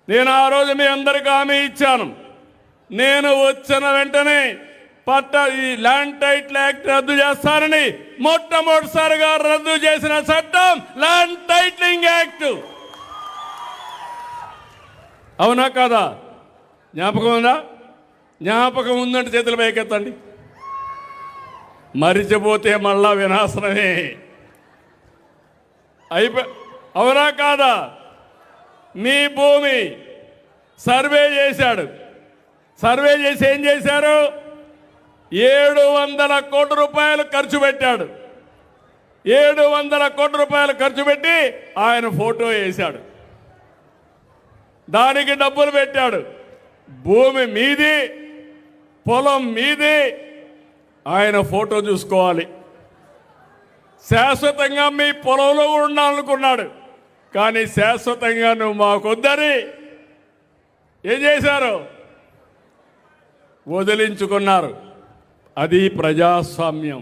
నేను ఆ రోజు మీ అందరికీ హామీ ఇచ్చాను. నేను వచ్చిన వెంటనే ఈ ల్యాండ్ టైటిల్ యాక్ట్ రద్దు చేస్తానని మొట్టమొదటిసారిగా రద్దు చేసిన చట్టం ల్యాండ్ టైటిలింగ్ యాక్ట్. అవునా కాదా? జ్ఞాపకం ఉందా? జ్ఞాపకం ఉందంటే చేతులు పైకెత్తండి. మరిచిపోతే మళ్ళా వినాశనమే. అవునా కాదా? మీ భూమి సర్వే చేశాడు. సర్వే చేసి ఏం చేశారు? 700 కోట్ల రూపాయలు ఖర్చు పెట్టాడు. 700 కోట్ల రూపాయలు ఖర్చు పెట్టి ఆయన ఫోటో వేశాడు. దానికి డబ్బులు పెట్టాడు. భూమి మీది, పొలం మీది, ఆయన ఫోటో చూసుకోవాలి. శాశ్వతంగా మీ పొలంలో ఉండాలనుకున్నాడు. కానీ శాశ్వతంగా నువ్వు మాకొద్దని ఏం చేశారు? వదిలించుకున్నారు. అది ప్రజాస్వామ్యం.